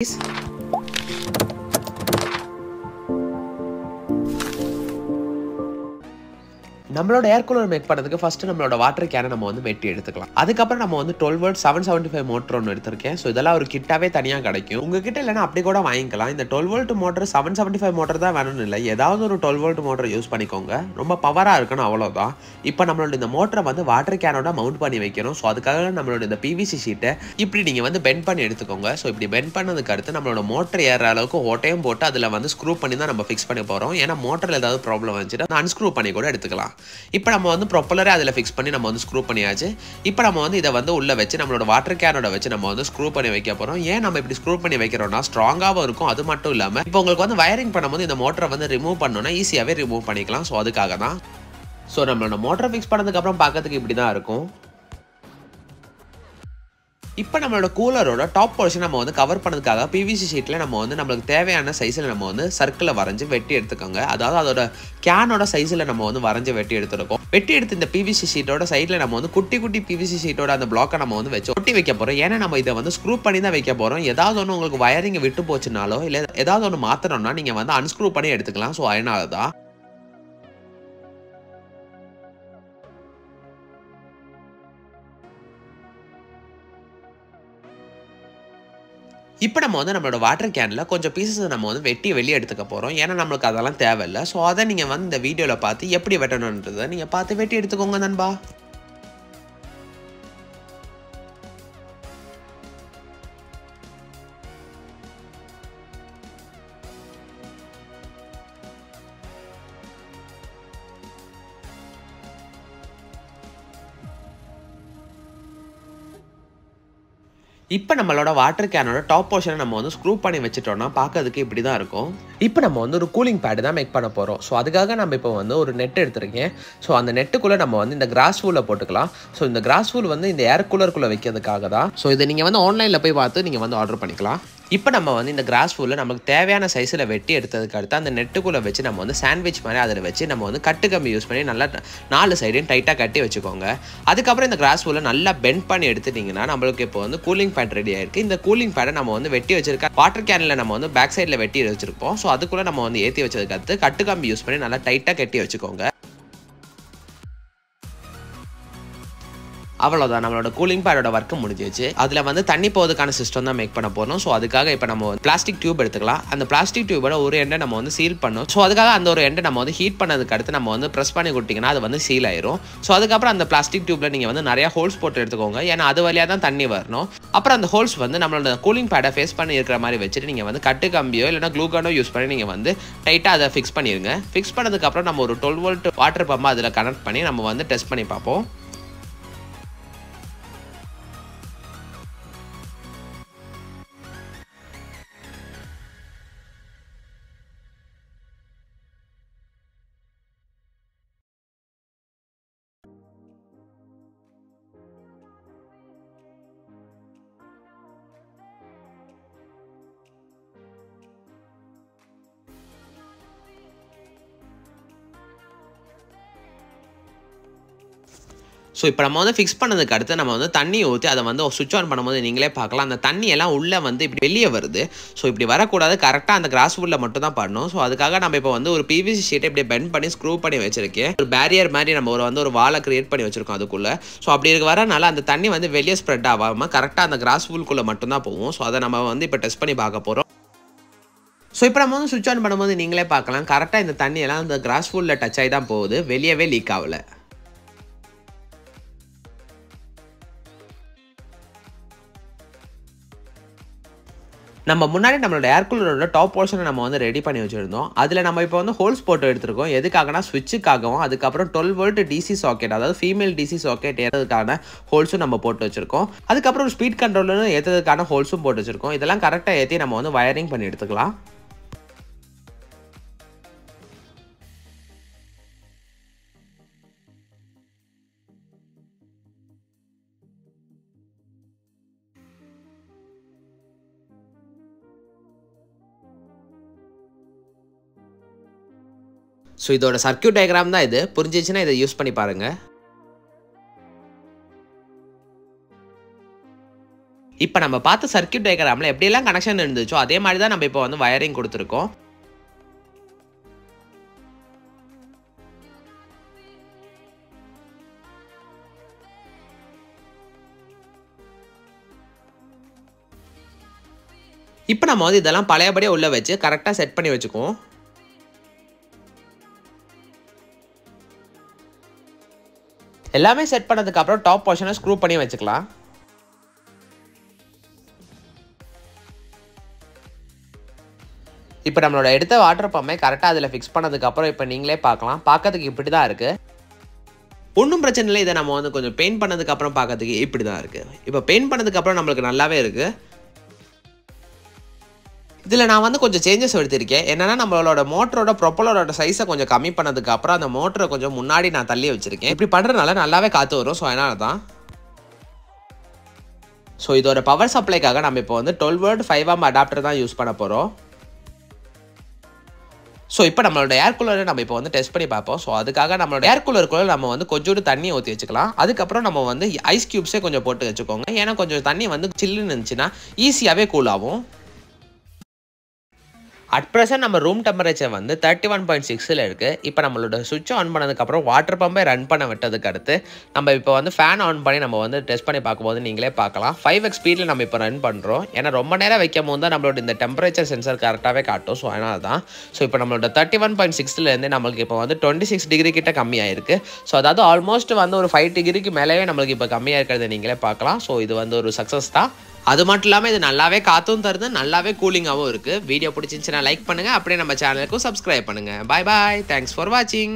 Please. நம்மளோட air cooler make பண்ணதுக்கு first நம்மளோட வாட்டர் கேனை நம்ம வந்து வெட்டி எடுத்துக்கலாம். அதுக்கப்புறம் நம்ம வந்து 12 வோல்ட் 775 மோட்டர் ஒன்று எடுத்திருக்கேன். ஸோ இதெல்லாம் ஒரு கிட்டாவே தனியாக கிடைக்கும். உங்ககிட்ட இல்லைன்னா அப்படி கூட வாங்கிக்கலாம். இந்த 12 வோல்ட் மோட்டர் 775 மோட்டர் தான் வேணும்னு இல்லை, ஏதாவது ஒரு 12 வோல்ட் மோட்டர் யூஸ் பண்ணிக்கோங்க. ரொம்ப பவராக இருக்கணும், அவ்வளோதான். இப்போ நம்மளோட இந்த மோட்டரை வந்து வாட்டர் கேனோட மவுண்ட் பண்ணி வைக்கணும். ஸோ அதுக்காக நம்மளோட இந்த பிவிசி ஷீட்டை இப்படி நீங்கள் வந்து பெண்ட் பண்ணி எடுத்துக்கோங்க. ஸோ இப்படி பெண்ட் பண்ணதுக்கு அடுத்து நம்மளோட மோட்டர் ஏற அளவுக்கு ஓட்டையும் போட்டு அதில் வந்து ஸ்க்ரூ பண்ணி தான் நம்ம ஃபிக்ஸ் பண்ணி போகிறோம். ஏன்னா மோட்டரில் ஏதாவது ப்ராப்ளம் வந்துச்சுன்னா அன்ஸ்க்ரூ பண்ணி கூட எடுத்துக்கலாம். இப்போ நம்ம வந்து ப்ரொப்பலரே அதில் ஃபிக்ஸ் பண்ணி நம்ம வந்து ஸ்க்ரூ பண்ணியாச்சு. இப்போ நம்ம வந்து இதை வந்து உள்ளே வச்சு நம்மளோட வாட்டர் கேனோட வச்சு நம்ம வந்து ஸ்க்ரூ பண்ணி வைக்க போகிறோம். ஏன் நம்ம இப்படி ஸ்க்ரூ பண்ணி வைக்கிறோம்னா ஸ்ட்ராங்காகவும் இருக்கும். அது மட்டும் இல்லாமல் இப்போ உங்களுக்கு வந்து வயரிங் பண்ணும்போது இந்த மோட்டரை வந்து ரிமூவ் பண்ணோன்னா ஈஸியாகவே ரிமூவ் பண்ணிக்கலாம். ஸோ அதுக்காக தான். ஸோ நம்மளோட மோட்டரை ஃபிக்ஸ் பண்ணதுக்கப்புறம் பார்க்கறதுக்கு இப்படி தான் இருக்கும். இப்போ நம்மளோட கூலரோட டாப் போர்ஷன் நம்ம வந்து கவர் பண்ணதுக்காக பிவிசி ஷீட்டில் நம்ம வந்து நம்மளுக்கு தேவையான சைஸில் நம்ம வந்து சர்க்கிளை வரைஞ்சி வெட்டி எடுத்துக்கோங்க. அதாவது அதோட கேனோட சைஸில் நம்ம வந்து வரைஞ்சி வெட்டி எடுத்துருக்கோம். வெட்டி எடுத்து இந்த பிவிசி ஷீட்டோட சைடில் நம்ம வந்து குட்டி குட்டி பிவிசி ஷீட்டோட அந்த பிளாக்கை நம்ம வந்து வச்சு ஒட்டி வைக்க போகிறோம். ஏன்னா நம்ம இதை வந்து ஸ்க்ரூ பண்ணி தான் வைக்க போகிறோம். ஏதாவது ஒன்று உங்களுக்கு வயரிங் விட்டு போச்சுனாலோ இல்லை ஏதாவது ஒன்று மாற்றணும்னா நீங்கள் வந்து அன்ஸ்க்ரூ பண்ணி எடுத்துக்கலாம். ஸோ அதனால தான். இப்போ நம்ம வந்து நம்மளோட வாட்டர் கேனில் கொஞ்சம் பீசஸ் நம்ம வந்து வெட்டி வெளியே எடுத்துக்க போகிறோம். ஏன்னா நம்மளுக்கு அதெல்லாம் தேவையில்லை. ஸோ அதை நீங்கள் வந்து இந்த வீடியோவில் பார்த்து எப்படி வெட்டணுன்றதை நீங்கள் பார்த்து வெட்டி எடுத்துக்கோங்க நண்பா. இப்போ நம்மளோட வாட்டர் கேனோட டாப் போர்ஷனை நம்ம வந்து ஸ்க்ரூ பண்ணி வச்சுட்டோம்னா பார்க்கறதுக்கு இப்படி தான் இருக்கும். இப்போ நம்ம வந்து ஒரு கூலிங் பேடு தான் மேக் பண்ண போகிறோம். ஸோ அதுக்காக நம்ம இப்போ வந்து ஒரு நெட் எடுத்துருக்கேன். ஸோ அந்த நெட்டுக்குள்ளே நம்ம வந்து இந்த கிராஸ் வூலை போட்டுக்கலாம். ஸோ இந்த கிராஸ் வூல் வந்து இந்த ஏர் கூலருக்குள்ளே வைக்கிறதுக்காக தான். ஸோ இதை நீங்கள் வந்து ஆன்லைனில் போய் பார்த்து நீங்கள் வந்து ஆர்டர் பண்ணிக்கலாம். இப்போ நம்ம வந்து இந்த கிராஸ் வூலில் நமக்கு தேவையான சைஸில் வெட்டி எடுத்ததுக்கு அடுத்து அந்த நெட்டுக்குள்ளே வச்சு நம்ம வந்து சாண்ட்விச் மாதிரி அதில் வச்சு நம்ம வந்து கட்டு கம்பி யூஸ் பண்ணி நல்லா 4 சைடையும் டைட்டாக கட்டி வச்சுக்கோங்க. அதுக்கப்புறம் இந்த கிராஸ் வூலை நல்லா பெண்ட் பண்ணி எடுத்துட்டிங்கன்னா நம்மளுக்கு இப்போ வந்து கூலிங் பேட் ரெடி ஆயிருக்கு. இந்த கூலிங் பேடை நம்ம வந்து வெட்டி வச்சிருக்க வாட்டர் கேனில் நம்ம வந்து பேக் சைடில் வெட்டி வச்சிருப்போம். ஸோ அதுக்குள்ளே நம்ம வந்து ஏற்றி வச்சதுக்கு அடுத்து கட்டு கம்பி யூஸ் பண்ணி நல்லா டைட்டாக கட்டி வச்சுக்கோங்க. அவ்வளோதான், நம்மளோட கூலிங் பேடோட ஒர்க்கு முடிஞ்சிச்சு. அதில் வந்து தண்ணி போவதுக்கான சிஸ்டம் தான் மேக் பண்ண போகிறோம். ஸோ அதுக்காக இப்போ நம்ம பிளாஸ்டிக் டியூப் எடுத்துக்கலாம். அந்த பிளாஸ்டிக் டியூபோட ஒரு எண்டை நம்ம வந்து சீல் பண்ணோம். ஸோ அதுக்காக அந்த ஒரு எண்டை நம்ம வந்து ஹீட் பண்ணதுக்கு அடுத்து நம்ம வந்து ப்ரெஸ் பண்ணி கொடுத்தீங்கன்னா அது வந்து சீல் ஆயிரும். ஸோ அதுக்கப்புறம் அந்த பிளாஸ்டிக் டியூப்ல நீங்கள் வந்து நிறைய ஹோல்ஸ் போட்டு எடுத்துக்கோங்க. ஏன்னா அது வழியாக தான் தண்ணி வரணும். அப்புறம் அந்த ஹோல்ஸ் வந்து நம்மளோட கூலிங் பேடை ஃபேஸ் பண்ணி இருக்கிற மாதிரி வச்சுட்டு நீங்கள் வந்து கட்டு கம்பியோ இல்லைனா க்ளூகனோ யூஸ் பண்ணி நீங்கள் வந்து டைட்டாக அதை ஃபிக்ஸ் பண்ணிடுங்க. ஃபிக்ஸ் பண்ணதுக்கப்புறம் நம்ம ஒரு 12 வோல்ட் வாட்டர் பம்பை அதில் கனெக்ட் பண்ணி நம்ம வந்து டெஸ்ட் பண்ணி பார்ப்போம். ஸோ இப்போ நம்ம வந்து ஃபிக்ஸ் பண்ணதுக்கு அடுத்து நம்ம வந்து தண்ணி ஊற்றி அதை வந்து சுவிட்ச் ஆன் பண்ணும்போது நீங்களே பார்க்கலாம் அந்த தண்ணி எல்லாம் உள்ளே வந்து இப்படி வெளியே வருது. ஸோ இப்படி வரக்கூடாது, கரெக்டாக அந்த கிராஸ் வூலில் மட்டும் தான் பண்ணணும். ஸோ அதுக்காக நம்ம இப்போ வந்து ஒரு பிவிசி ஷீட்டை இப்படி பெண்ட் பண்ணி ஸ்க்ரூ பண்ணி வச்சிருக்கேன். ஒரு பேரியர் மாதிரி நம்ம ஒரு வாலை கிரியேட் பண்ணி வச்சிருக்கோம் அதுக்குள்ளே. ஸோ அப்படி வரனால அந்த தண்ணி வந்து வெளியே ஸ்ப்ரெட் ஆகாமல் கரெக்டாக அந்த கிராஸ் வூலுக்குள்ளே மட்டும்தான் போகும். ஸோ அதை நம்ம வந்து இப்போ டெஸ்ட் பண்ணி பார்க்க போகிறோம். ஸோ இப்போ நம்ம வந்து சுவிட்ச் ஆன் பண்ணும்போது நீங்களே பார்க்கலாம் கரெக்டாக இந்த தண்ணி எல்லாம் அந்த கிராஸ் வூலில் டச் ஆகி தான் போகுது, வெளியவே லீக் ஆகலை. நம்ம முன்னாடி நம்மளோட ஏர் கூலரோட டாப் போர்ஷனை நம்ம வந்து ரெடி பண்ணி வச்சுருந்தோம். அதில் நம்ம இப்போ வந்து ஹோல்ஸ் போட்டு எடுத்துருக்கோம். எதுக்காகனா ஸ்விட்சுக்காகவும் அதுக்கப்புறம் 12 வோல்ட் டிசி சாக்கெட், அதாவது ஃபீமேல் டிசி சாக்கெட் ஏற்றதுக்கான ஹோல்ஸும் நம்ம போட்டு வச்சுருக்கோம். அதுக்கப்புறம் ஒரு ஸ்பீட் கண்ட்ரோலரும் ஏற்றதுக்கான ஹோல்ஸும் போட்டு வச்சுருக்கோம். இதெல்லாம் கரெக்டாக ஏற்றி நம்ம வந்து வயரிங் பண்ணி எடுத்துக்கலாம். ஸோ இதோட சர்க்யூட் டயக்ராம் தான் இது. புரிஞ்சிச்சுன்னா இதை யூஸ் பண்ணி பாருங்கள். இப்போ நம்ம பார்த்த சர்க்யூட் டயக்ராமில் எப்படியெல்லாம் கனெக்ஷன் இருந்துச்சோ அதே மாதிரி தான் நம்ம இப்போ வந்து வயரிங் கொடுத்துருக்கோம். இப்போ நம்ம வந்து இதெல்லாம் பழையபடியே உள்ள வச்சு கரெக்டாக செட் பண்ணி வச்சுக்குவோம். எல்லாமே செட் பண்ணதுக்கு அப்புறம் டாப் போர்ஷனை ஸ்க்ரூ பண்ணி வச்சுக்கலாம். இப்போ நம்மளோட எடுத்த வாட்டர் பம்பை கரெக்டாக அதில் ஃபிக்ஸ் பண்ணதுக்கப்புறம் இப்போ நீங்களே பார்க்கலாம். பார்க்கறதுக்கு இப்படி தான் இருக்குது. ஒன்றும் பிரச்சனை இல்லை. இதை நம்ம வந்து கொஞ்சம் பெயிண்ட் பண்ணதுக்கப்புறம் பார்க்கறதுக்கு இப்படி தான் இருக்குது. இப்போ பெயிண்ட் பண்ணதுக்கப்புறம் நம்மளுக்கு நல்லாவே இருக்குது. இதில் நான் வந்து கொஞ்சம் சேஞ்சஸ் எடுத்திருக்கேன். என்னன்னா நம்மளோட மோட்டரோட ப்ரொப்பலரோட சைஸை கொஞ்சம் கம்மி பண்ணதுக்கப்புறம் அந்த மோட்டரை கொஞ்சம் முன்னாடி நான் தள்ளி வச்சுருக்கேன். இப்படி பண்ணுறதுனால நல்லாவே காற்று வரும். ஸோ அதனால தான். ஸோ இதோட பவர் சப்ளைக்காக நம்ம இப்போ வந்து 12 வோல்ட் 5 ஆம்ப் அடாப்டர் தான் யூஸ் பண்ண போகிறோம். ஸோ இப்போ நம்மளோட ஏர் கூலரை நம்ம இப்போ வந்து டெஸ்ட் பண்ணி பார்ப்போம். ஸோ அதுக்காக நம்மளோட ஏர் கூலருக்குள்ள நம்ம வந்து கொஞ்சோண்டு தண்ணி ஊற்றி வச்சுக்கலாம். அதுக்கப்புறம் நம்ம வந்து ஐஸ் க்யூப்ஸே கொஞ்சம் போட்டு வச்சுக்கோங்க. ஏன்னா கொஞ்சம் தண்ணி வந்து சில்லுன்னு இருந்துச்சுன்னா ஈஸியாகவே கூல் ஆகும். அட் ப்ரெசென்ட் நம்ம ரூம் டெம்பரேச்சர் வந்து 31.6 இருக்குது. இப்போ நம்மளோட சுவிட்ச் ஆன் பண்ணதுக்கப்புறம் வாட்டர் பம்பை ரன் பண்ண விட்டதுக்கு அடுத்து நம்ம இப்போ வந்து ஃபேன் ஆன் பண்ணி நம்ம வந்து டெஸ்ட் பண்ணி பார்க்கும்போது நீங்களே பார்க்கலாம் 5x ஸ்பீடில் நம்ம இப்போ ரன் பண்ணுறோம். ஏன்னா ரொம்ப நேரம் வைக்கும் போது தான் நம்மளோட இந்த டெம்பரேச்சர் சென்சர் கரெக்டாகவே காட்டும். ஸோ அதனால தான். ஸோ இப்போ நம்மளோட 31.6லேருந்து நம்மளுக்கு இப்போ வந்து 26 டிகிரி கிட்ட கம்மியாயிருக்கு. ஸோ அதாவது ஆல்மோஸ்ட் வந்து ஒரு 5 டிகிரிக்கு மேலேயே நம்மளுக்கு இப்போ கம்மியாக இருக்கிறத நீங்களே பார்க்கலாம். ஸோ இது வந்து ஒரு சக்ஸஸ் தான். அது மட்டும் இல்லாமல் இது நல்லாவே காற்றும் தருது, நல்லாவே கூலிங்காகவும் இருக்குது. வீடியோ பிடிச்சிருந்துச்சுன்னா லைக் பண்ணுங்கள். அப்படியே நம்ம சேனலுக்கும் சப்ஸ்கிரைப் பண்ணுங்கள். பாய் பாய். தேங்க்ஸ் ஃபார் வாட்சிங்.